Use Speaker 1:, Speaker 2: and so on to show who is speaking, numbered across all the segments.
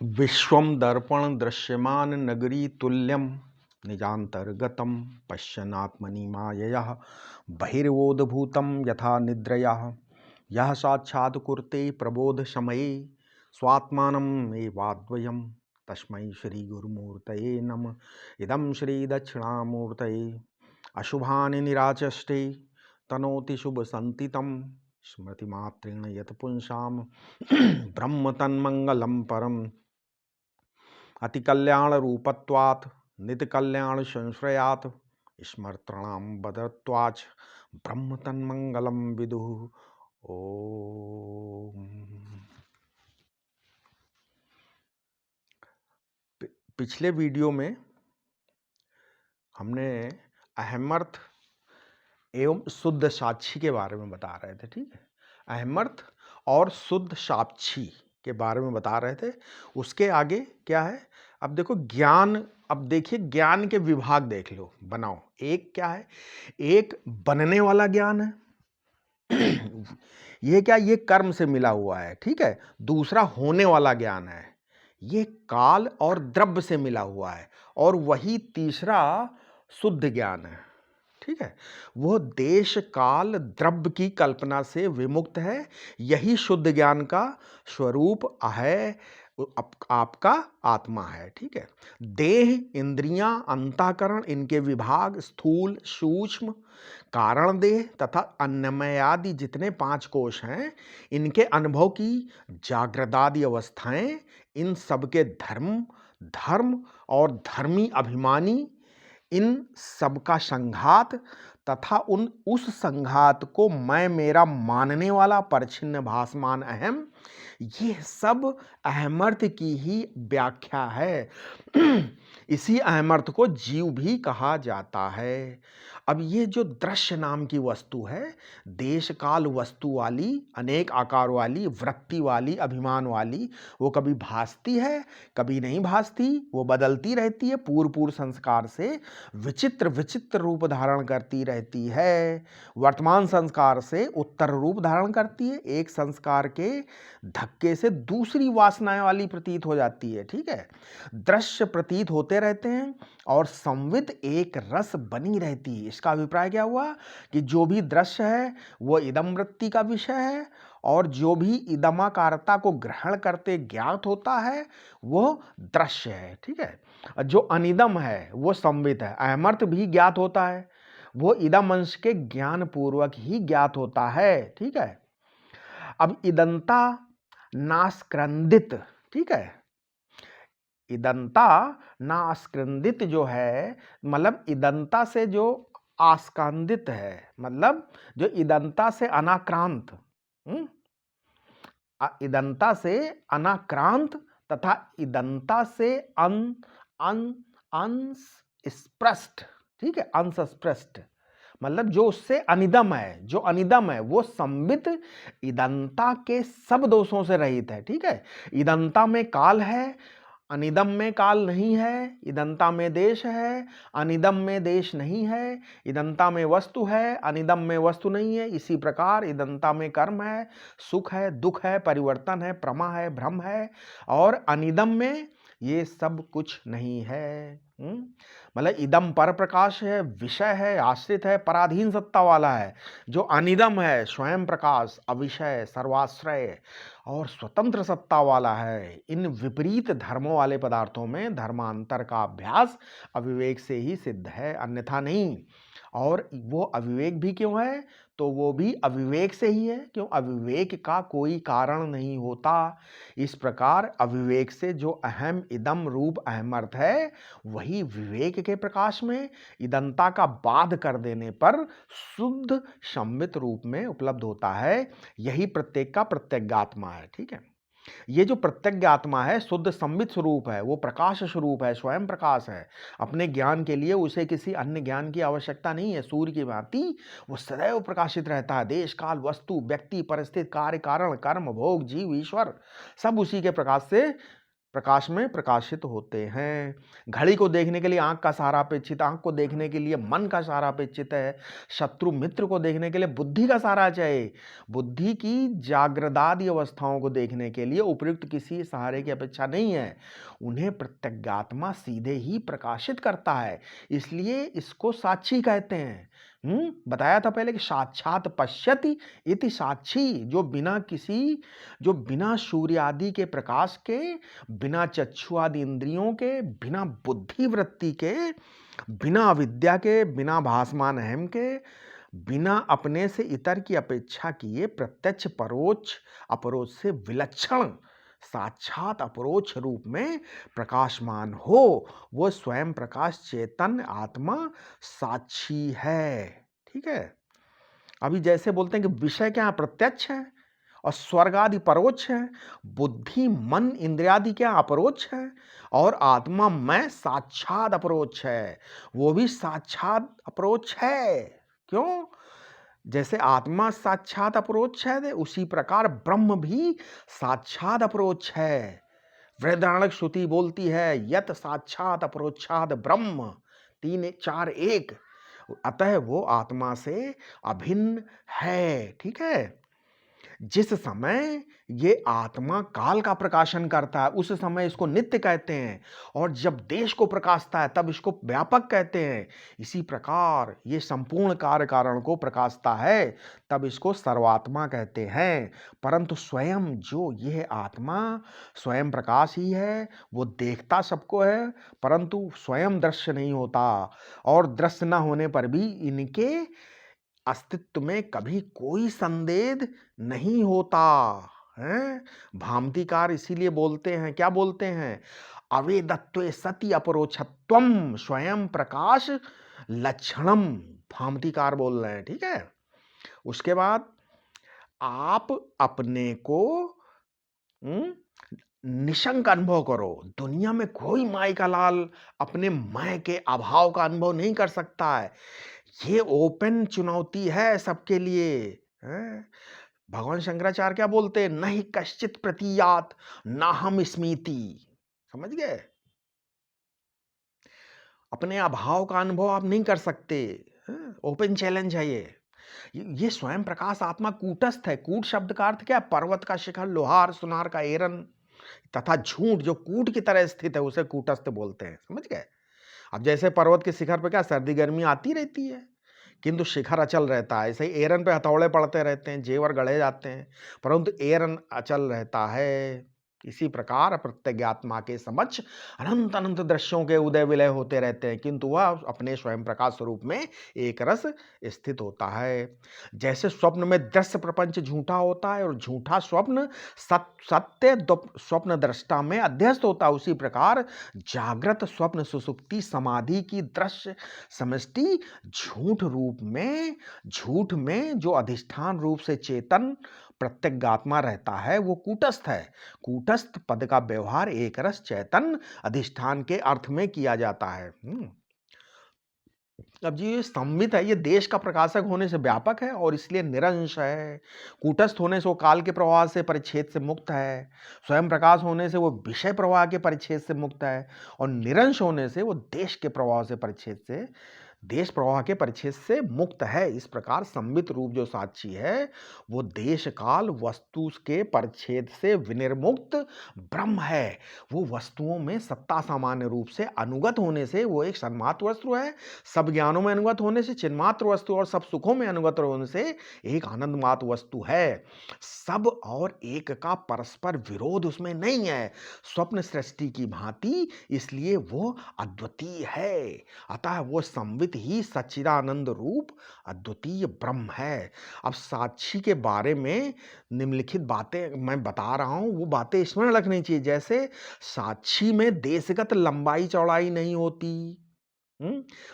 Speaker 1: विश्वं दर्पण दृश्यमान नगरी तुल्यं निजान्तर्गतं पश्यन्नात्मनि मायया बहिर्वोधभूतं यथा निद्रया यः साक्षात् कुरुते प्रबोधसमये स्वात्मानम् एवाद्वयं तस्मै श्रीगुरुमूर्तये नमः। इदं श्रीदक्षिणामूर्तये अशुभानि निराचष्टे तनोति शुभसन्तितं स्मृतिमात्रेण यत् पुंसां ब्रह्म तन्मङ्गलं परम् अति कल्याण रूपत्वात् नित्य कल्याण संश्रयात् स्मर्तृणाम बदत्वाच ब्रह्म तन्मंगलम विदुः। ओम। पिछले वीडियो में हमने अहमर्थ एवं शुद्ध साक्षी के बारे में बता रहे थे। ठीक है, अहमर्थ और शुद्ध साक्षी के बारे में बता रहे थे। उसके आगे क्या है, अब देखो ज्ञान। अब देखिए ज्ञान के विभाग देख लो, बनाओ। एक क्या है, एक बनने वाला ज्ञान है ये क्या, ये कर्म से मिला हुआ है। ठीक है, दूसरा होने वाला ज्ञान है, ये काल और द्रव्य से मिला हुआ है। और वही तीसरा शुद्ध ज्ञान है। ठीक है, वो देश काल द्रव्य की कल्पना से विमुक्त है। यही शुद्ध ज्ञान का स्वरूप है, आपका आत्मा है। ठीक है, देह, इंद्रियां, अंतःकरण, इनके विभाग स्थूल, सूक्ष्म, कारण देह तथा अन्नमय आदि जितने 5 कोश हैं, इनके अनुभव की जागृदादि अवस्थाएं, इन सबके धर्म और धर्मी अभिमानी, इन सबका संघात तथा उस संघात को मैं मेरा मानने वाला परिच्छिन्न भासमान अहम, ये सब अहमर्थ की ही व्याख्या है। इसी अहमर्थ को जीव भी कहा जाता है। अब ये जो दृश्य नाम की वस्तु है, देश काल वस्तु वाली, अनेक आकार वाली, वृत्ति वाली, अभिमान वाली, वो कभी भासती है, कभी नहीं भासती, वो बदलती रहती है। पूर्व संस्कार से विचित्र विचित्र रूप धारण करती रहती है। वर्तमान संस्कार से उत्तर रूप धारण करती है। एक संस्कार के धक्के से दूसरी वासनाएं वाली प्रतीत हो जाती है। ठीक है, दृश्य प्रतीत होते रहते हैं और संवित एक रस बनी रहती है। इसका अभिप्राय क्या हुआ कि जो भी दृश्य है वो इदम वृत्ति का विषय है, और जो भी इदमाकारता को ग्रहण करते ज्ञात होता है वो दृश्य है। ठीक है, जो अनिदम है वो संवित है। अहमर्थ भी ज्ञात होता है, वो इदम अंश के ज्ञान पूर्वक ही ज्ञात होता है। ठीक है, अब इदंता नास्क्रंदित, ठीक है, इदंता नास्क्रंदित जो है, मतलब इदंता से जो आस्कंदित है, मतलब जो इदंता से अनाक्रांत, इदंता से अनाक्रांत तथा इदंता से अंस्पृष्ट। ठीक है, अंस्पृष्ट मतलब जो उससे अनिदम है, जो अनिदम है वो संबित इदंता के सब दोषों से रहित है। ठीक है, इदंता में काल है, अनिदम में काल नहीं है। इदंता में देश है, अनिदम में देश नहीं है। इदंता में वस्तु है, अनिदम में वस्तु नहीं है। इसी प्रकार इदंता में कर्म है, सुख है, दुख है, परिवर्तन है, प्रमा है, भ्रम है, और अनिदम में ये सब कुछ नहीं है। मतलब इदम पर प्रकाश है, विषय है, आश्रित है, पराधीन सत्ता वाला है। जो अनिदम है स्वयं प्रकाश, अविषय, सर्वाश्रय और स्वतंत्र सत्ता वाला है। इन विपरीत धर्मों वाले पदार्थों में धर्मांतर का अभ्यास अविवेक से ही सिद्ध है, अन्यथा नहीं। और वो अविवेक भी क्यों है, तो वो भी अविवेक से ही है, क्यों, अविवेक का कोई कारण नहीं होता। इस प्रकार अविवेक से जो अहम इदम रूप अहमर्थ है, वही विवेक के प्रकाश में इदंता का बाध कर देने पर शुद्ध संवित रूप में उपलब्ध होता है। यही प्रत्येक का प्रत्यगात्मा है। ठीक है, ये जो प्रत्यज्ञ आत्मा है शुद्ध संबित स्वरूप है, वो प्रकाश स्वरूप है, स्वयं प्रकाश है। अपने ज्ञान के लिए उसे किसी अन्य ज्ञान की आवश्यकता नहीं है। सूर्य की भांति वो सदैव प्रकाशित रहता है। देश काल वस्तु व्यक्ति परिस्थिति कार्य कारण कर्म भोग जीव ईश्वर सब उसी के प्रकाश से प्रकाश में प्रकाशित होते हैं। घड़ी को देखने के लिए आंख का सहारा अपेक्षित, आंख को देखने के लिए मन का सहारा अपेक्षित है। शत्रु मित्र को देखने के लिए बुद्धि का सहारा चाहिए। बुद्धि की जागृदादि अवस्थाओं को देखने के लिए उपयुक्त किसी सहारे की अपेक्षा नहीं है। उन्हें प्रत्यगात्मा सीधे ही प्रकाशित करता है, इसलिए इसको साक्षी कहते हैं। बताया था पहले कि साक्षात पश्यति इति साक्षी, जो बिना सूर्य आदि के प्रकाश के, बिना चक्षु आदि इंद्रियों के, बिना बुद्धि वृत्ति के, बिना अविद्या के, बिना भासमान अहम के, बिना अपने से इतर की अपेक्षा किए प्रत्यक्ष परोक्ष अपरोक्ष से विलक्षण साक्षात अपरोक्ष रूप में प्रकाशमान हो, वो स्वयं प्रकाश चेतन आत्मा साक्षी है। ठीक है। अभी जैसे बोलते हैं कि विषय क्या है, प्रत्यक्ष है और स्वर्ग आदि परोक्ष है, बुद्धि मन इंद्रियादि क्या अपरोक्ष है, और आत्मा मैं साक्षात अपरोक्ष है, वो भी साक्षात अपरोक्ष है। क्यों? जैसे आत्मा साक्षात अपरोक्ष है, उसी प्रकार ब्रह्म भी साक्षात अपरोक्ष है। वृहदारण्यक श्रुति बोलती है यत साक्षात अपरोक्षात ब्रह्म, 3-4-1, अतः वो आत्मा से अभिन्न है। ठीक है। जिस समय ये आत्मा काल का प्रकाशन करता है उस समय इसको नित्य कहते हैं, और जब देश को प्रकाशता है तब इसको व्यापक कहते हैं। इसी प्रकार ये संपूर्ण कार्य कारण को प्रकाशता है तब इसको सर्वात्मा कहते हैं। परंतु स्वयं जो यह आत्मा स्वयं प्रकाश ही है, वो देखता सबको है परंतु स्वयं दृश्य नहीं होता, और दृश्य न होने पर भी इनके अस्तित्व में कभी कोई संदेह नहीं होता है। भामतीकार इसीलिए बोलते हैं, क्या बोलते हैं, अवेदत्वे सति अपरोक्षत्वम स्वयं प्रकाश लक्षणम, भामतीकार बोल रहे हैं। ठीक है। उसके बाद आप अपने को निशंक अनुभव करो। दुनिया में कोई माई का लाल अपने मैं के अभाव का अनुभव नहीं कर सकता है। ये ओपन चुनौती है सबके लिए। भगवान शंकराचार्य क्या बोलते हैं, नहीं कश्चित प्रतीयात ना हम स्मृति। समझ गए? अपने अभाव का अनुभव आप नहीं कर सकते। ओपन चैलेंज है ये स्वयं प्रकाश आत्मा कूटस्थ है। कूट शब्द का अर्थ क्या है, पर्वत का शिखर, लोहार सुनार का एरन तथा झूठ जो कूट की तरह स्थित है उसे कूटस्थ बोलते हैं। समझ गए? अब जैसे पर्वत के शिखर पे क्या सर्दी गर्मी आती रहती है किंतु शिखर अचल रहता है, ऐसे ही एरन पे हथौड़े पड़ते रहते हैं, जेवर गढ़े जाते हैं, परंतु एरन अचल रहता है। इसी प्रकार प्रत्यगात्मा के समक्ष अनंत अनंत दृश्यों के उदय विलय होते रहते हैं किंतु वह अपने स्वयं प्रकाश स्वरूप में एक रस स्थित होता है। जैसे स्वप्न में दृश्य प्रपंच झूठा होता है और झूठा स्वप्न सत्य स्वप्न दृष्टा में अध्यस्त होता है, उसी प्रकार जागृत स्वप्न सुसुप्ति समाधि की दृश्य समष्टि झूठ में जो अधिष्ठान रूप से चेतन प्रत्यगात्मा रहता है वो कूटस्थ है। कूटस्थ पद का व्यवहार एक रस चैतन अधिष्ठान के अर्थ में किया जाता है। अब जी ये संवित है, ये देश का प्रकाशक होने से व्यापक है और इसलिए निरंश है। कूटस्थ होने से वो काल के प्रवाह से परिच्छेद से मुक्त है, स्वयं प्रकाश होने से वो विषय प्रवाह के परिच्छेद से मुक्त है, और निरंश होने से वो देश के प्रवाह से परिच्छेद से देश प्रवाह के परिच्छेद से मुक्त है। इस प्रकार संवित रूप जो साक्षी है वो देश काल वस्तु के परिच्छेद से विनिर्मुक्त ब्रह्म है। वो वस्तुओं में सत्ता सामान्य रूप से अनुगत होने से वो एक सन्मात्र वस्तु है, सब ज्ञानों में अनुगत होने से चिन्मात्र वस्तु, और सब सुखों में अनुगत होने से एक आनंदमात्र वस्तु है। सब और एक का परस्पर विरोध उसमें नहीं है, स्वप्न सृष्टि की भांति, इसलिए वो अद्वितीय है। अतः वो संवित ही सच्चिदानंद रूप अद्वितीय ब्रह्म है। अब साक्षी के बारे में निम्नलिखित बातें मैं बता रहा हूं, वो बातें स्मरण रखनी चाहिए। जैसे साक्षी में देशगत लंबाई चौड़ाई नहीं होती।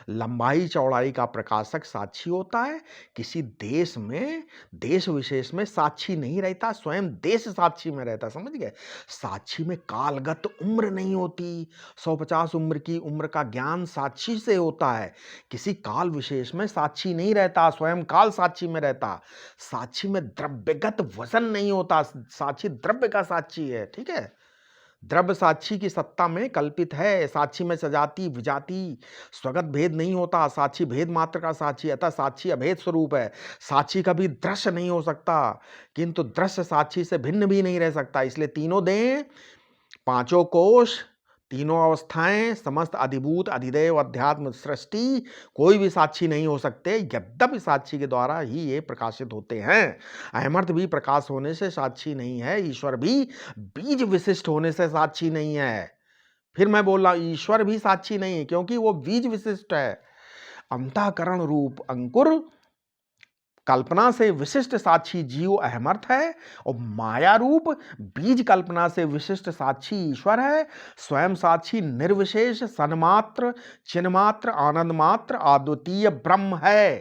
Speaker 1: लंबाई चौड़ाई का प्रकाशक साक्षी होता है। किसी देश में देश विशेष में साक्षी नहीं रहता, स्वयं देश साक्षी में रहता। समझ गए? साक्षी में कालगत उम्र नहीं होती। 150 उम्र की उम्र का ज्ञान साक्षी से होता है। किसी काल विशेष में साक्षी नहीं रहता, स्वयं काल साक्षी में रहता। साक्षी में द्रव्यगत वजन नहीं होता, साक्षी द्रव्य का साक्षी है। ठीक है? द्रव्य साक्षी की सत्ता में कल्पित है। साक्षी में सजाति विजाति स्वगत भेद नहीं होता। साक्षी भेद मात्र का साक्षी, अतः साक्षी अभेद स्वरूप है। साक्षी कभी दृश्य नहीं हो सकता, किंतु दृश्य साक्षी से भिन्न भी नहीं रह सकता। इसलिए तीनों देह, पांचों कोश, तीनों अवस्थाएं, समस्त अधिभूत अधिदेव अध्यात्म सृष्टि कोई भी साक्षी नहीं हो सकते, यद्यपि साक्षी के द्वारा ही ये प्रकाशित होते हैं। अहमर्थ भी प्रकाश होने से साक्षी नहीं है, ईश्वर भी बीज विशिष्ट होने से साक्षी नहीं है। फिर मैं बोल रहा हूं, ईश्वर भी साक्षी नहीं है क्योंकि वो बीज विशिष्ट है। अंतःकरण रूप अंकुर कल्पना से विशिष्ट साक्षी जीव अहमर्थ है, और माया रूप बीज कल्पना से विशिष्ट साक्षी ईश्वर है। स्वयं साक्षी निर्विशेष सन्मात्र चिन्मात्र आनंद मात्र अद्वितीय ब्रह्म है।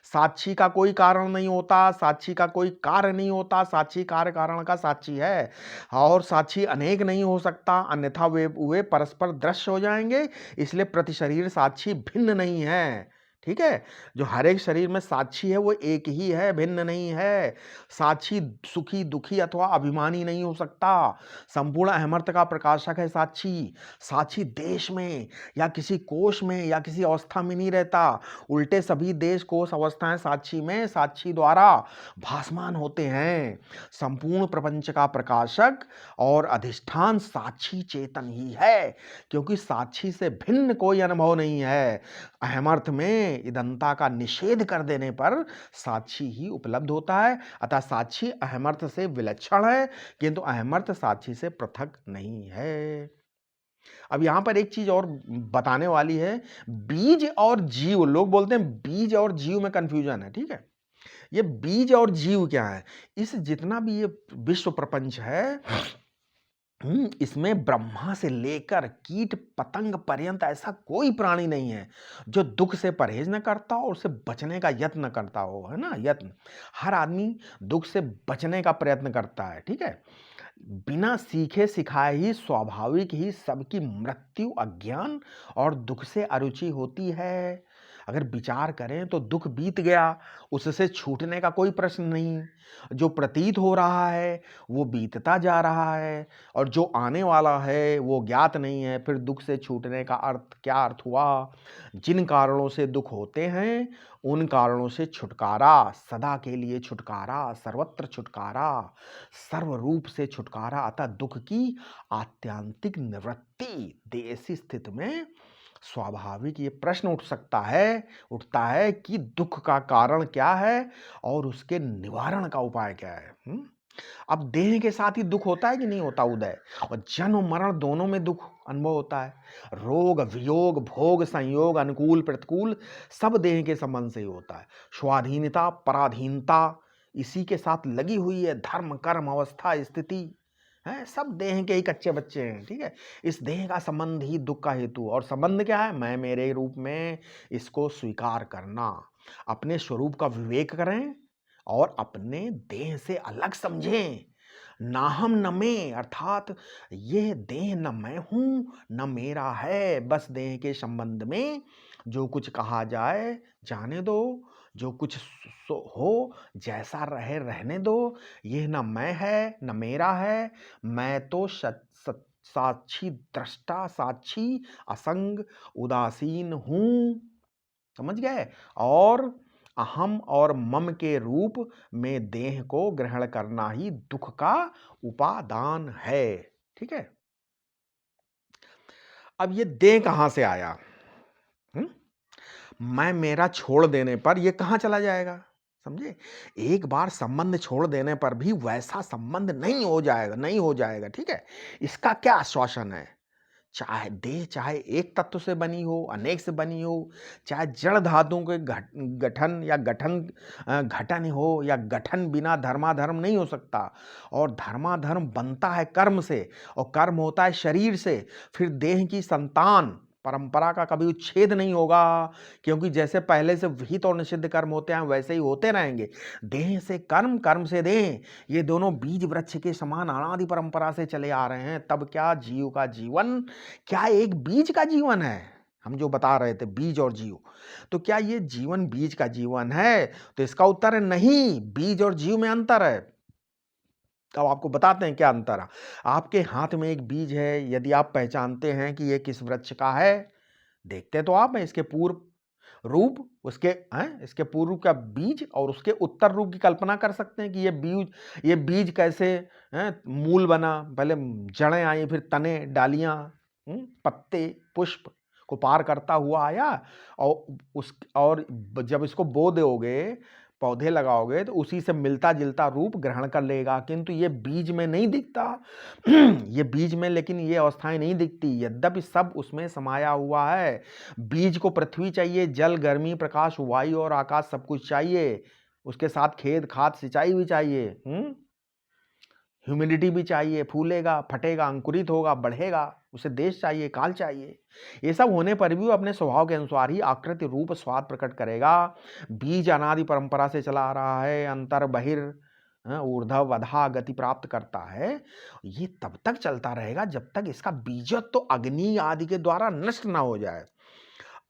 Speaker 1: साक्षी का कोई कारण नहीं होता, साक्षी का कोई कार्य नहीं होता, साक्षी कार्य कारण का साक्षी है। और साक्षी अनेक नहीं हो सकता, अन्यथा वे परस्पर दृश्य हो जाएंगे। इसलिए प्रति शरीर साक्षी भिन्न नहीं है। ठीक है, जो हर एक शरीर में साक्षी है वो एक ही है, भिन्न नहीं है। साक्षी सुखी दुखी अथवा अभिमानी नहीं हो सकता। संपूर्ण अहमर्थ का प्रकाशक है साक्षी। साक्षी देश में या किसी कोश में या किसी अवस्था में नहीं रहता, उल्टे सभी देश कोश अवस्थाएं साक्षी में साक्षी द्वारा भासमान होते हैं। संपूर्ण प्रपंच का प्रकाशक और अधिष्ठान साक्षी चेतन ही है, क्योंकि साक्षी से भिन्न कोई अनुभव नहीं है। अहमर्थ में इदंता का निषेध कर देने पर साक्षी ही उपलब्ध होता है, अतः साक्षी अहमर्थ से विलक्षण है, किंतु अहमर्थ साक्षी से पृथक नहीं है। अब यहां पर एक चीज और बताने वाली है, बीज और जीव। लोग बोलते हैं बीज और जीव में कंफ्यूजन है। ठीक है, ये बीज और जीव क्या है? इस जितना भी ये विश्व प्रपंच है, इसमें ब्रह्मा से लेकर कीट पतंग पर्यंत ऐसा कोई प्राणी नहीं है जो दुख से परहेज न करता हो और उससे बचने का यत्न करता हो, है ना। यत्न, हर आदमी दुख से बचने का प्रयत्न करता है। ठीक है, बिना सीखे सिखाए ही स्वाभाविक ही सबकी मृत्यु अज्ञान और दुख से अरुचि होती है। अगर विचार करें तो दुख बीत गया, उससे छूटने का कोई प्रश्न नहीं। जो प्रतीत हो रहा है वो बीतता जा रहा है, और जो आने वाला है वो ज्ञात नहीं है। फिर दुख से छूटने का क्या अर्थ हुआ? जिन कारणों से दुख होते हैं उन कारणों से छुटकारा, सदा के लिए छुटकारा, सर्वत्र छुटकारा, सर्वरूप से छुटकारा, अतः दुख की आत्यंतिक निवृत्ति। ऐसी स्थिति में स्वाभाविक ये प्रश्न उठता है कि दुख का कारण क्या है और उसके निवारण का उपाय क्या है। अब देह के साथ ही दुख होता है कि नहीं होता उदय? और जन्म मरण दोनों में दुख अनुभव होता है। रोग वियोग भोग संयोग अनुकूल प्रतिकूल सब देह के संबंध से ही होता है। स्वाधीनता पराधीनता इसी के साथ लगी हुई है। धर्म कर्म अवस्था स्थिति है, सब देह के ही कच्चे बच्चे हैं। ठीक है, इस देह का संबंध ही दुख का हेतु। और संबंध क्या है? मैं मेरे रूप में इसको स्वीकार करना, अपने स्वरूप का विवेक करें और अपने देह से अलग समझें। ना हम न मैं, अर्थात ये देह न मैं हूं न मेरा है। बस देह के संबंध में जो कुछ कहा जाए जाने दो, जो कुछ हो जैसा रहे रहने दो। ये न मैं है न मेरा है, मैं तो साक्षी दृष्टा साक्षी असंग उदासीन हूं। समझ गए? और अहम और मम के रूप में देह को ग्रहण करना ही दुख का उपादान है। ठीक है, अब ये देह कहां से आया? मैं मेरा छोड़ देने पर ये कहां चला जाएगा? समझे? एक बार संबंध छोड़ देने पर भी वैसा संबंध नहीं हो जाएगा। ठीक है, इसका क्या आश्वासन है? चाहे देह चाहे एक तत्व से बनी हो, अनेक से बनी हो, चाहे जड़ धातुओं के गठन या घटन हो, या गठन बिना धर्माधर्म नहीं हो सकता। और धर्माधर्म बनता है कर्म से, और कर्म होता है शरीर से। फिर देह की संतान परंपरा का कभी उच्छेद नहीं होगा, क्योंकि जैसे पहले से विहित और निषिद्ध कर्म होते हैं वैसे ही होते रहेंगे। देह से कर्म, कर्म से देह, ये दोनों बीज वृक्ष के समान अनादि परंपरा से चले आ रहे हैं। तब क्या जीव का जीवन क्या एक बीज का जीवन है? हम जो बता रहे थे बीज और जीव, तो क्या ये जीवन बीज का जीवन है? तो इसका उत्तर है नहीं, बीज और जीव में अंतर है। अब आपको बताते हैं क्या अंतर है। आपके हाथ में एक बीज है, यदि आप पहचानते हैं कि ये किस वृक्ष का है, देखते तो आप हैं इसके पूर्व रूप, उसके इसके पूर्व का बीज और उसके उत्तर रूप की कल्पना कर सकते हैं कि ये बीज कैसे मूल बना, पहले जड़ें आई, फिर तने, डालियां, पत्ते, पुष्प को पार करता हुआ आया, और जब इसको बो दोगे, पौधे लगाओगे, तो उसी से मिलता जुलता रूप ग्रहण कर लेगा। किंतु ये बीज में नहीं दिखता। ये बीज में लेकिन ये अवस्थाएं नहीं दिखती, यद्यपि सब उसमें समाया हुआ है। बीज को पृथ्वी चाहिए, जल, गर्मी, प्रकाश, वायु और आकाश सब कुछ चाहिए। उसके साथ खेत, खाद, सिंचाई भी चाहिए, ह्यूमिडिटी भी चाहिए। फूलेगा, फटेगा, अंकुरित होगा, बढ़ेगा, उसे देश चाहिए, काल चाहिए। ये सब होने पर भी वो अपने स्वभाव के अनुसार ही आकृति, रूप, स्वाद प्रकट करेगा। बीज अनादि परंपरा से चला आ रहा है, अंतर बहिर ऊर्ध्व अधः गति प्राप्त करता है। ये तब तक चलता रहेगा जब तक इसका बीजत्व तो अग्नि आदि के द्वारा नष्ट ना हो जाए।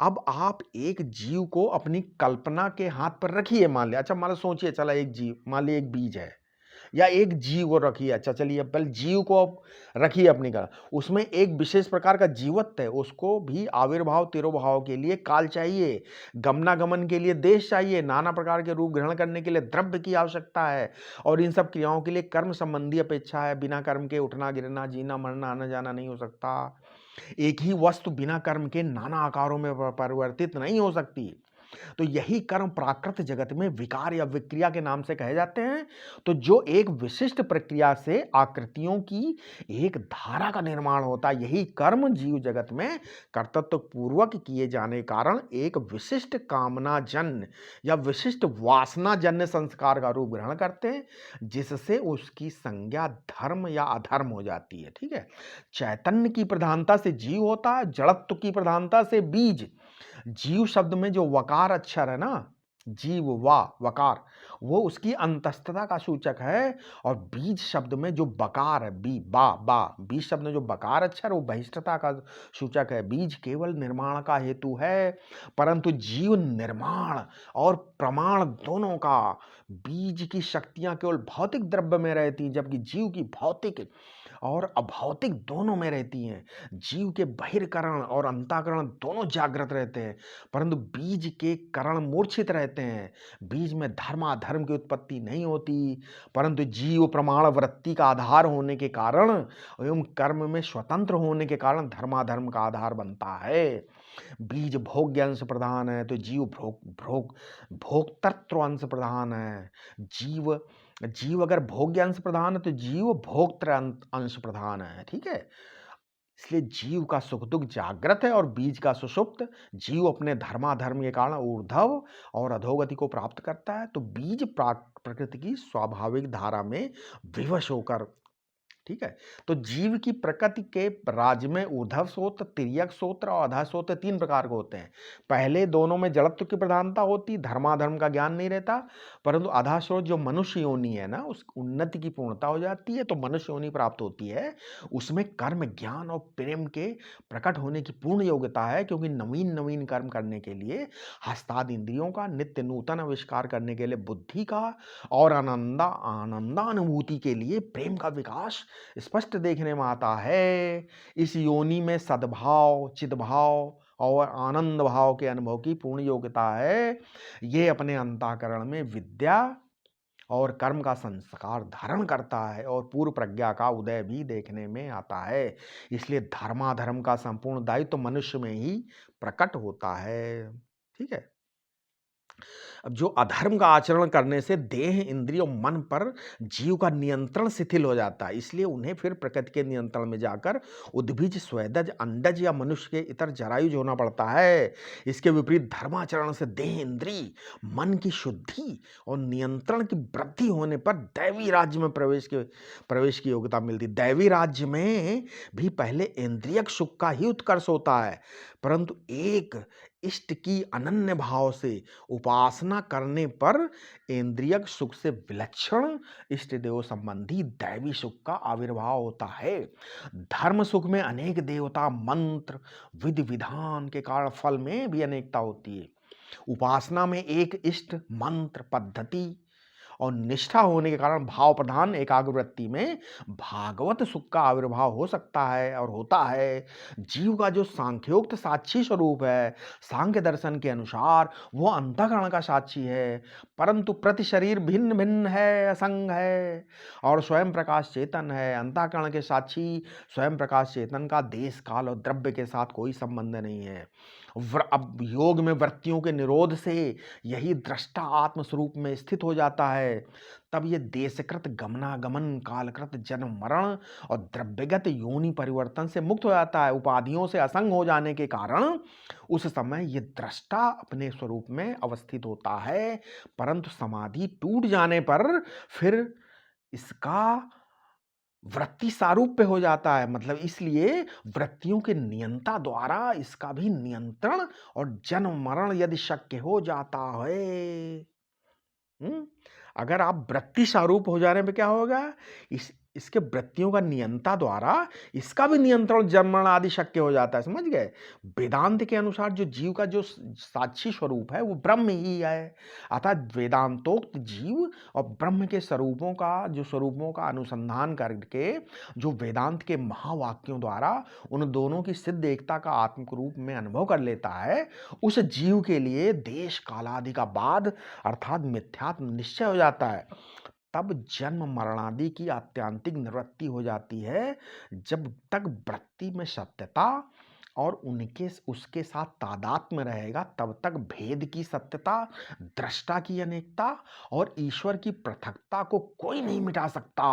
Speaker 1: अब आप एक जीव को अपनी कल्पना के हाथ पर रखिए, मान लिया, अच्छा मान लो, सोचिए, चला एक जीव, मान लिया एक बीज है या एक जीव को रखिए। अच्छा चलिए, पहले जीव को आप रखिए अपनी कला, उसमें एक विशेष प्रकार का जीवत्व है, उसको भी आविर्भाव तिरोभाव के लिए काल चाहिए, गमनागमन के लिए देश चाहिए, नाना प्रकार के रूप ग्रहण करने के लिए द्रव्य की आवश्यकता है, और इन सब क्रियाओं के लिए कर्म संबंधी अपेक्षा है। बिना कर्म के उठना, गिरना, जीना, मरना, आना जाना नहीं हो सकता। एक ही वस्तु बिना कर्म के नाना आकारों में परिवर्तित नहीं हो सकती। तो यही कर्म प्राकृत जगत में विकार या विक्रिया के नाम से कहे जाते हैं। तो जो एक विशिष्ट प्रक्रिया से आकृतियों की एक धारा का निर्माण होता है, यही कर्म जीव जगत में कर्तव्य पूर्वक किए जाने कारण एक विशिष्ट कामना जन्य या विशिष्ट वासना जन्य संस्कार का रूप ग्रहण करते हैं, जिससे उसकी संज्ञा धर्म या अधर्म हो जाती है। ठीक है, चैतन्य की प्रधानता से जीव होता है, जड़त्व की प्रधानता से बीज। जीव शब्द में जो वकार अक्षर है ना, जीव, वा, वकार, वो उसकी अंतस्थता का सूचक है। और बीज शब्द में जो बकार है, बी, बा, बा, बीज शब्द में जो बकार अक्षर, वो बहिष्ठता का सूचक है। बीज केवल निर्माण का हेतु है, परंतु जीव निर्माण और प्रमाण दोनों का। बीज की शक्तियां केवल भौतिक द्रव्य में रहती, जबकि जीव की भौतिक और अभौतिक दोनों में रहती हैं। जीव के बहिर्करण और अंतःकरण दोनों जागृत रहते हैं, परंतु बीज के करण मूर्छित रहते हैं। बीज में धर्माधर्म की उत्पत्ति नहीं होती, परंतु जीव प्रमाण वृत्ति का आधार होने के कारण एवं कर्म में स्वतंत्र होने के कारण धर्माधर्म का आधार बनता है। बीज भोग्य अंश प्रधान है, तो जीव भोक्तृत्व अंश प्रधान है। जीव जीव अगर भोग्य अंश प्रधान है, तो जीव भोक्तृ अंश प्रधान है। ठीक है, इसलिए जीव का सुख दुख जागृत है और बीज का सुषुप्त। जीव अपने धर्माधर्म के कारण ऊर्ध्व और अधोगति को प्राप्त करता है, तो बीज प्रकृति की स्वाभाविक धारा में विवश होकर, ठीक है। तो जीव की प्रकृति के राज्य में ऊर्ध्व सोत्र, तिर्यक सोत्र और अधः सोत्र 3 प्रकार के होते हैं। पहले दोनों में जड़त्व की प्रधानता होती, धर्माधर्म का ज्ञान नहीं रहता, परंतु अधः सोत्र जो मनुष्य योनि है ना, उस उन्नति की पूर्णता हो जाती है, तो मनुष्य योनि प्राप्त होती है। उसमें कर्म, ज्ञान और प्रेम के प्रकट होने की पूर्ण योग्यता है, क्योंकि नवीन नवीन कर्म करने के लिए हस्तादि इंद्रियों का, नित्य नूतन आविष्कार करने के लिए बुद्धि का, और आनंदानुभूति के लिए प्रेम का विकास स्पष्ट देखने में आता है। इस योनि में सद्भाव, चिद्भाव और आनंद भाव के अनुभव की पूर्ण योग्यता है। ये अपने अंतःकरण में विद्या और कर्म का संस्कार धारण करता है, और पूर्व प्रज्ञा का उदय भी देखने में आता है। इसलिए धर्माधर्म का संपूर्ण दायित्व तो मनुष्य में ही प्रकट होता है। ठीक है, अब जो अधर्म का आचरण करने से देह, इंद्रिय और मन पर जीव का नियंत्रण शिथिल हो जाता है, इसलिए उन्हें फिर प्रकृति के नियंत्रण में जाकर उद्भिज, स्वेदज, अंडज या मनुष्य के इतर जरायुज होना पड़ता है। इसके विपरीत धर्माचरण से देह, इंद्रिय, मन की शुद्धि और नियंत्रण की वृद्धि होने पर दैवी राज्य में प्रवेश की योग्यता मिलती। दैवी राज्य में भी पहले इंद्रियक सुख का ही उत्कर्ष होता है, परंतु एक इष्ट की अनन्य भाव से उपासना करने पर इंद्रियक सुख से विलक्षण इष्ट देव संबंधी दैवी सुख का आविर्भाव होता है। धर्म सुख में अनेक देवता, मंत्र, विधि विधान के कारण फल में भी अनेकता होती है। उपासना में एक इष्ट, मंत्र, पद्धति और निष्ठा होने के कारण भाव प्रधान एकाग्र वृत्ति में भागवत सुख का आविर्भाव हो सकता है और होता है। जीव का जो सांख्योक्त साक्षी स्वरूप है, सांख्य दर्शन के अनुसार वो अंतःकरण का साक्षी है, परंतु प्रति शरीर भिन्न भिन्न है, असंग है और स्वयं प्रकाश चेतन है। अंतःकरण के साक्षी स्वयं प्रकाश चेतन का देश काल और द्रव्य के साथ कोई संबंध नहीं है। अब योग में वृत्तियों के निरोध से यही दृष्टा आत्म स्वरूप में स्थित हो जाता है। तब ये देशकृत गमनागमन, कालकृत जन्म मरण और द्रव्यगत योनि परिवर्तन से मुक्त हो जाता है। उपाधियों से असंग हो जाने के कारण उस समय ये दृष्टा अपने स्वरूप में अवस्थित होता है, परंतु समाधि टूट जाने पर फिर इसका वृत्ति सारूप्य हो जाता है। मतलब इसलिए वृत्तियों के नियंता द्वारा इसका भी नियंत्रण और जन्म मरण यदि शक्य हो जाता है। अगर आप वृत्ति स्वरूप हो जाने पे क्या होगा, इसके वृत्तियों का नियंता द्वारा इसका भी नियंत्रण जन्म मरण आदि शक्य हो जाता है। समझ गए? वेदांत के अनुसार जो जीव का जो साक्षी स्वरूप है वो ब्रह्म ही है। अर्थात वेदांतोक्त जीव और ब्रह्म के स्वरूपों का अनुसंधान करके जो वेदांत के महावाक्यों द्वारा उन दोनों की सिद्ध एकता का आत्मिक रूप में अनुभव कर लेता है, उस जीव के लिए देश कालादि का बाद अर्थात मिथ्यात्म निश्चय हो जाता है। तब जन्म मरणादि की आत्यांतिक निवृत्ति हो जाती है। जब तक वृत्ति में सत्यता और उसके साथ तादात्म्य रहेगा, तब तक भेद की सत्यता, दृष्टा की अनेकता और ईश्वर की पृथकता को कोई नहीं मिटा सकता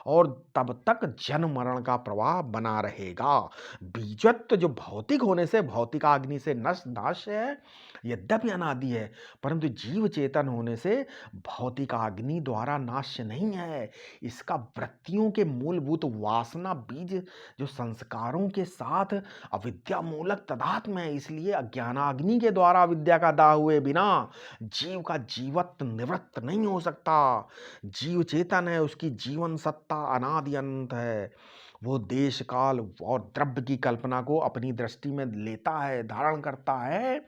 Speaker 1: और तब तक जन्म मरण का प्रवाह बना रहेगा। बीजत्व जो भौतिक होने से भौतिकाग्नि से नाश है, यद्यपि अनादि है, परंतु जीव चेतन होने से भौतिकाग्नि द्वारा नाश नहीं है। इसका वृत्तियों के मूलभूत वासना बीज जो संस्कारों के साथ अविद्या मूलक तदात्म है, इसलिए अज्ञानाग्नि के द्वारा विद्या का दाह हुए बिना जीव का जीवत्व निवृत्त नहीं हो सकता। जीव चेतन है, उसकी जीवन सत्ता अनादि अनंत है। वो देश काल और द्रव्य की कल्पना को अपनी दृष्टि में लेता है, धारण करता है।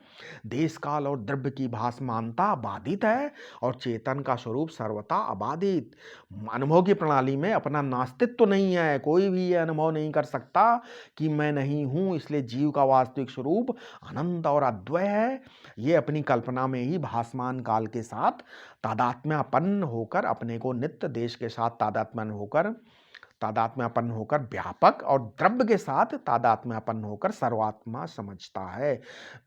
Speaker 1: देश काल और द्रव्य की भासमानता बाधित है और चेतन का स्वरूप सर्वथा अबाधित। अनुभव की प्रणाली में अपना नास्तित्व तो नहीं है। कोई भी ये अनुभव नहीं कर सकता कि मैं नहीं हूँ, इसलिए जीव का वास्तविक स्वरूप अनंत और अद्वय है। ये अपनी कल्पना में ही भासमान काल के साथ तादात्म्यापन्न होकर अपने को नित्य देश के साथ तादात्म्यापन्न होकर व्यापक और द्रव्य के साथ तादात्म्यापन्न होकर सर्वात्मा समझता है।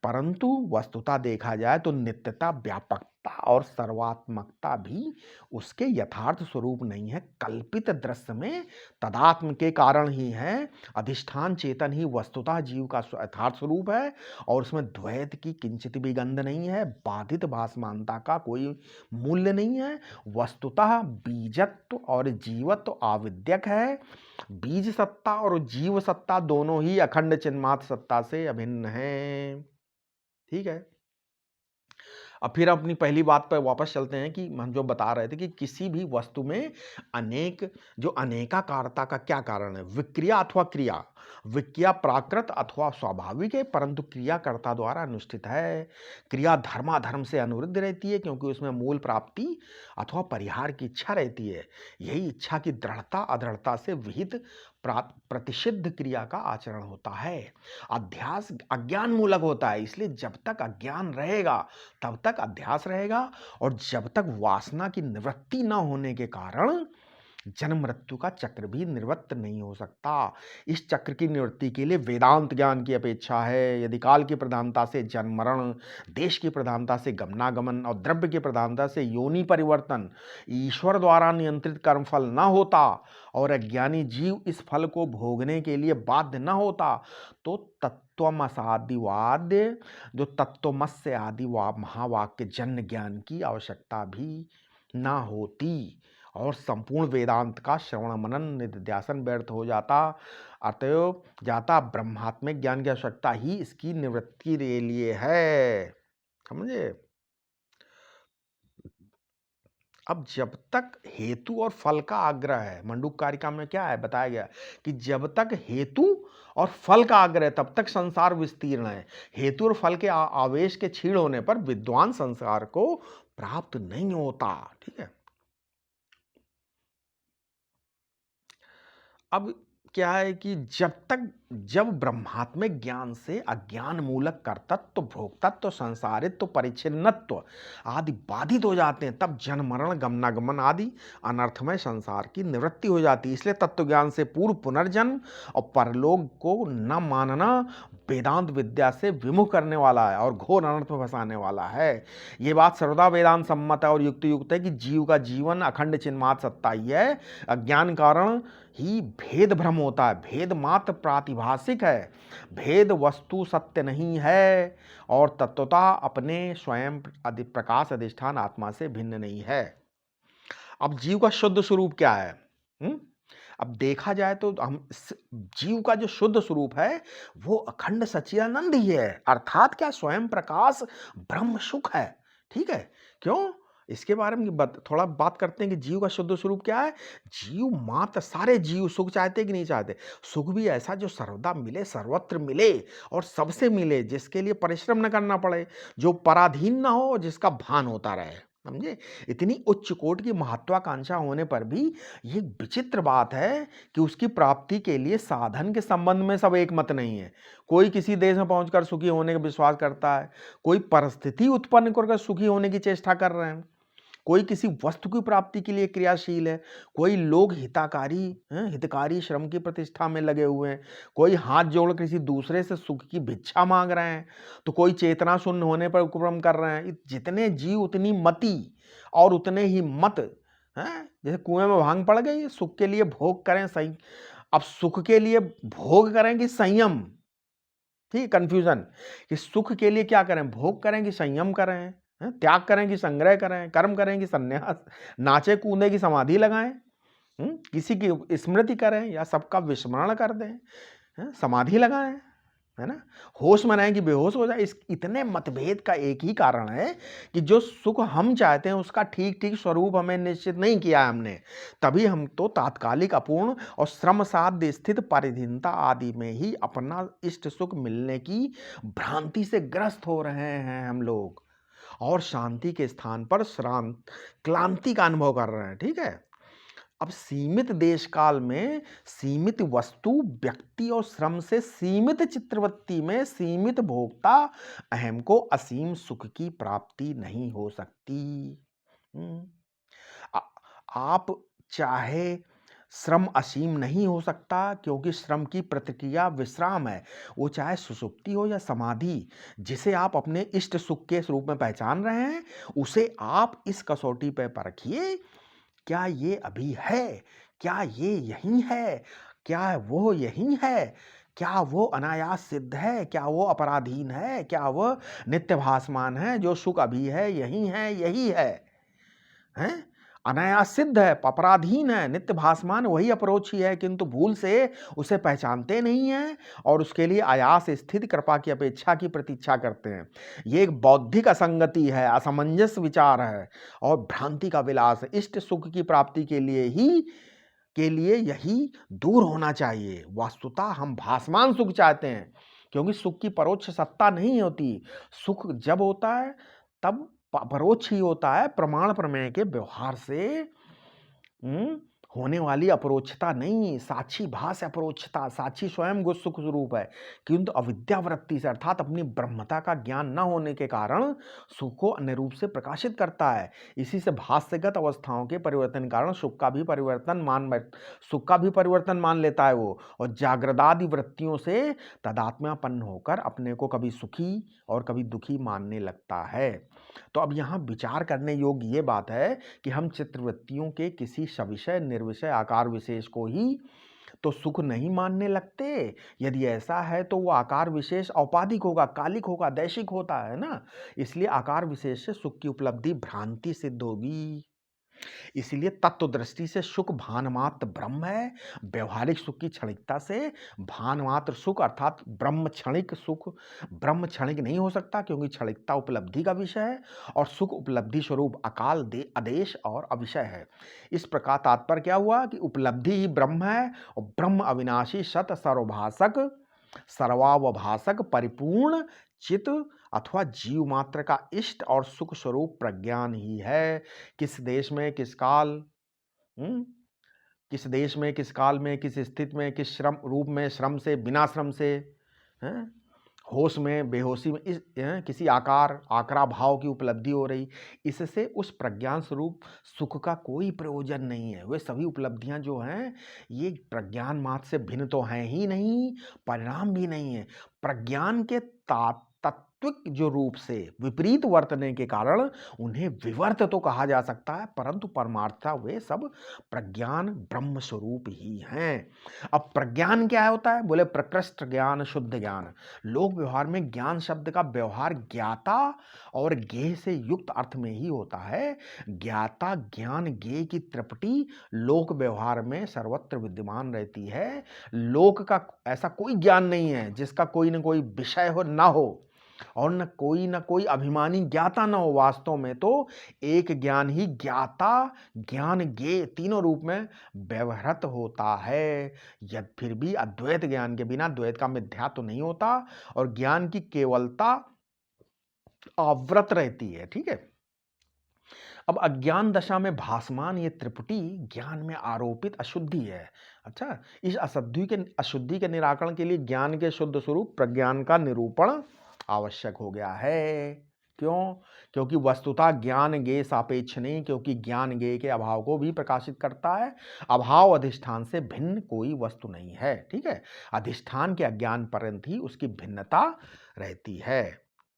Speaker 1: परंतु वस्तुतः देखा जाए तो नित्यता, व्यापकता और सर्वात्मकता भी उसके यथार्थ स्वरूप नहीं है, कल्पित दृश्य में तदात्म के कारण ही है। अधिष्ठान चेतन ही वस्तुतः जीव का यथार्थ स्वरूप है और उसमें द्वैत की किंचित भी गंध नहीं है, बाधित भासमानता का कोई मूल्य नहीं है। वस्तुतः बीजत्व और जीवत्व आविद्यक है। बीज सत्ता और जीव सत्ता दोनों ही अखंड चिन्मात्र सत्ता से अभिन्न हैं। ठीक है, अब फिर अपनी पहली बात पर वापस चलते हैं कि हम जो बता रहे थे कि किसी भी वस्तु में अनेकाकारता का क्या कारण है। विक्रिया अथवा क्रिया, विक्रिया प्राकृत अथवा स्वाभाविक है, परंतु क्रियाकर्ता द्वारा अनुष्ठित है। क्रिया धर्माधर्म से अनुरुद्ध रहती है क्योंकि उसमें मूल प्राप्ति अथवा परिहार की इच्छा रहती है। यही इच्छा की दृढ़ता अदृढ़ता से विहित प्रतिषिद्ध क्रिया का आचरण होता है। अध्यास अज्ञान मूलक होता है, इसलिए जब तक अज्ञान रहेगा तब तक अध्यास रहेगा और जब तक वासना की निवृत्ति न होने के कारण जन्म मृत्यु का चक्र भी निवृत्त नहीं हो सकता। इस चक्र की निवृत्ति के लिए वेदांत ज्ञान की अपेक्षा है। यदि काल की प्रधानता से जन्म मरण, देश की प्रधानता से गमनागमन और द्रव्य की प्रधानता से योनि परिवर्तन ईश्वर द्वारा नियंत्रित कर्मफल न होता और अज्ञानी जीव इस फल को भोगने के लिए बाध्य न होता, तो तत्वमसादिवाद जो तत्वमस्य आदि महावाक्य जन्य ज्ञान की आवश्यकता भी ना होती और संपूर्ण वेदांत का श्रवण मनन निधिध्यासन व्यर्थ हो जाता। अतएव जाता ब्रह्मात्मिक ज्ञान की आवश्यकता ही इसकी निवृत्ति के लिए है। समझे? अब जब तक हेतु और फल का आग्रह है, मंडूक कारिका में क्या है बताया गया कि जब तक हेतु और फल का आग्रह है तब तक संसार विस्तीर्ण है। हेतु और फल के आवेश के क्षीण होने पर विद्वान संसार को प्राप्त नहीं होता। ठीक है, अब क्या है कि जब ब्रह्मात्मिक ज्ञान से अज्ञान मूलक कर्तृत्व भोक्तत्व संसारित्व परिच्छिन्नत्व आदि बाधित हो जाते हैं, तब जन्म मरण गमनागमन आदि अनर्थमय संसार की निवृत्ति हो जाती है। इसलिए तत्व ज्ञान से पूर्व पुनर्जन्म और परलोक को न मानना वेदांत विद्या से विमुख करने वाला है और घोर अनर्थ में फंसाने वाला है। ये बात सर्वदा वेदांत सम्मत है और युक्ति युक्त है कि जीव का जीवन अखंड चिन्मात्र सत्ता ही है। अज्ञान कारण ही भेद भ्रम होता है। भेद मात्र प्रातिभासिक है, भेद वस्तु सत्य नहीं है और तत्वता अपने स्वयं प्रकाश अधिष्ठान आत्मा से भिन्न नहीं है। अब जीव का शुद्ध स्वरूप क्या है? अब देखा जाए तो हम जीव का जो शुद्ध स्वरूप है वो अखंड सच्चिदानंद ही है, अर्थात क्या स्वयं प्रकाश ब्रह्म सुख है। ठीक है, क्यों? इसके बारे में थोड़ा बात करते हैं कि जीव का शुद्ध स्वरूप क्या है। जीव मात्र, सारे जीव सुख चाहते कि नहीं चाहते? सुख भी ऐसा जो सर्वदा मिले, सर्वत्र मिले और सबसे मिले, जिसके लिए परिश्रम न करना पड़े, जो पराधीन ना हो, जिसका भान होता रहे। समझे? इतनी उच्च कोटि की महत्वाकांक्षा होने पर भी ये विचित्र बात है कि उसकी प्राप्ति के लिए साधन के संबंध में सब एक मत नहीं है। कोई किसी देश में पहुंचकर सुखी होने का विश्वास करता है, कोई परिस्थिति उत्पन्न करके सुखी होने की चेष्टा कर रहे हैं, कोई किसी वस्तु की प्राप्ति के लिए क्रियाशील है, कोई लोग हितकारी श्रम की प्रतिष्ठा में लगे हुए हैं, कोई हाथ जोड़ किसी दूसरे से सुख की भिक्षा मांग रहे हैं, तो कोई चेतना शून्य होने पर उपक्रम कर रहे हैं। जितने जीव उतनी मति और उतने ही मत हैं। जैसे कुएं में भांग पड़ गई, सुख के लिए भोग करें सही, अब सुख के लिए भोग करें कि संयम? ठीक, कंफ्यूजन कि सुख के लिए क्या करें, भोग करें कि संयम करें, त्याग करें कि संग्रह करें, कर्म करें कि संन्यास, नाचे कूदे की समाधि लगाएं, किसी की स्मृति करें या सबका विस्मरण कर दें, समाधि लगाएं, है ना, होश में रहें कि बेहोश हो जाए। इस इतने मतभेद का एक ही कारण है कि जो सुख हम चाहते हैं उसका ठीक ठीक स्वरूप हमें निश्चित नहीं किया है हमने। तभी हम तो तात्कालिक अपूर्ण और श्रम साध्य स्थित परिधीनता आदि में ही अपना इष्ट सुख मिलने की भ्रांति से ग्रस्त हो रहे हैं हम लोग, और शांति के स्थान पर श्रांत क्लांति का अनुभव कर रहे हैं। ठीक है, अब सीमित देश काल में सीमित वस्तु व्यक्ति और श्रम से सीमित चित्रवृत्ति में सीमित भोक्ता अहम को असीम सुख की प्राप्ति नहीं हो सकती। आप चाहे श्रम असीम नहीं हो सकता, क्योंकि श्रम की प्रतिक्रिया विश्राम है, वो चाहे सुषुप्ति हो या समाधि। जिसे आप अपने इष्ट सुख के रूप में पहचान रहे हैं, उसे आप इस कसौटी पर परखिए, क्या ये अभी है? क्या ये यही है? क्या वो यही है? क्या वो अनायास सिद्ध है? क्या वो अपराधीन है? क्या वो नित्य भासमान है? जो सुख अभी है यही है, यही है, हैं? अनायास सिद्ध है, अपराधीन है, नित्य भासमान वही अपरोक्ष ही है, किंतु भूल से उसे पहचानते नहीं हैं और उसके लिए आयास स्थिति कृपा की अपेक्षा की प्रतीक्षा करते हैं। ये एक बौद्धिक असंगति है, असमंजस विचार है और भ्रांति का विलास है। इष्ट सुख की प्राप्ति के लिए यही दूर होना चाहिए। वस्तुतः हम भासमान सुख चाहते हैं, क्योंकि सुख की परोक्ष सत्ता नहीं होती। सुख जब होता है तब परोक्ष ही होता है, प्रमाण प्रमेय के व्यवहार से होने वाली अपरोक्षता नहीं। साक्षी भास अपरोक्षता, साक्षी स्वयं गुण सुख स्वरूप है, किंतु अविद्यावृत्ति से अर्थात अपनी ब्रह्मता का ज्ञान न होने के कारण सुख को अन्य रूप से प्रकाशित करता है। इसी से भाष्यगत अवस्थाओं के परिवर्तन के कारण सुख का भी परिवर्तन मान लेता है वो, और जागृदादि वृत्तियों से तदात्म्यापन्न होकर अपने को कभी सुखी और कभी दुखी मानने लगता है। तो अब यहाँ विचार करने योग्य ये बात है कि हम चित्रवृत्तियों के किसी सविषय निर्विषय आकार विशेष को ही तो सुख नहीं मानने लगते। यदि ऐसा है तो वो आकार विशेष औपाधिक होगा, कालिक होगा, दैशिक होता है ना, इसलिए आकार विशेष से सुख की उपलब्धि भ्रांति सिद्ध होगी। इसलिए तत्व दृष्टि से सुख भानमात्र ब्रह्म है। व्यवहारिक सुख की क्षणिकता से भानमात्र सुख अर्थात ब्रह्म क्षणिक सुख ब्रह्म क्षणिक नहीं हो सकता, क्योंकि क्षणिकता उपलब्धि का विषय है और सुख उपलब्धि स्वरूप अकाल आदेश और अविषय है। इस प्रकार तात्पर्य क्या हुआ कि उपलब्धि ही ब्रह्म है और ब्रह्म अविनाशी सत सर्वभाषक सर्वावभाषक परिपूर्ण चित अथवा जीव मात्र का इष्ट और सुख स्वरूप प्रज्ञान ही है। किस देश में किस काल किस देश में, किस काल में, किस स्थिति में, किस श्रम रूप में, श्रम से, बिना श्रम से, हैं? होश में, बेहोशी में, किसी आकार, आकरा भाव की उपलब्धि हो रही, इससे उस प्रज्ञान स्वरूप सुख का कोई प्रयोजन नहीं है। वे सभी उपलब्धियां जो हैं, ये प्रज्ञान मात्र से भिन्न तो हैं ही नहीं, परिणाम भी नहीं है। प्रज्ञान के तात्विक जो रूप से विपरीत वर्तने के कारण उन्हें विवर्त तो कहा जा सकता है, परंतु परमार्थता वे सब प्रज्ञान ब्रह्म स्वरूप ही हैं। अब प्रज्ञान क्या होता है? बोले प्रकृष्ट ज्ञान, शुद्ध ज्ञान। लोक व्यवहार में ज्ञान शब्द का व्यवहार ज्ञाता और ज्ञेय से युक्त अर्थ में ही होता है। ज्ञाता ज्ञान ज्ञेय की त्रिपुटी लोक व्यवहार में सर्वत्र विद्यमान रहती है। लोक का ऐसा कोई ज्ञान नहीं है जिसका कोई न कोई विषय हो ना हो, और न कोई अभिमानी ज्ञाता न हो। वास्तव में तो एक ज्ञान ही ज्ञाता ज्ञान ज्ञेय तीनों रूप में व्यवहृत होता है। यद फिर भी अद्वैत ज्ञान के बिना द्वैत का मिथ्या तो नहीं होता, और ज्ञान की केवलता आवृत रहती है। ठीक है। अब अज्ञान दशा में भासमान ये त्रिपुटी ज्ञान में आरोपित अशुद्धि है। अच्छा, इस अशुद्धि के निराकरण के लिए ज्ञान के शुद्ध स्वरूप प्रज्ञान का निरूपण आवश्यक हो गया है। क्यों? क्योंकि वस्तुतः ज्ञान ज्ञेय सापेक्ष नहीं, क्योंकि ज्ञान ज्ञेय के अभाव को भी प्रकाशित करता है। अभाव अधिष्ठान से भिन्न कोई वस्तु नहीं है। ठीक है। अधिष्ठान के अज्ञान पर्यंत ही उसकी भिन्नता रहती है।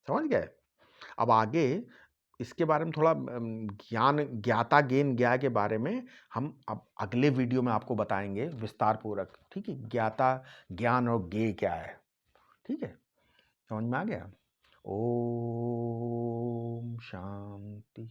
Speaker 1: समझ गए? अब आगे इसके बारे में थोड़ा ज्ञान ज्ञाता ज्ञेय ज्ञा के बारे में हम अब अगले वीडियो में आपको बताएंगे विस्तार पूर्वक। ठीक है। ज्ञाता ज्ञान और ज्ञेय क्या है। ठीक है। समझ में आ गया? ओम शांति।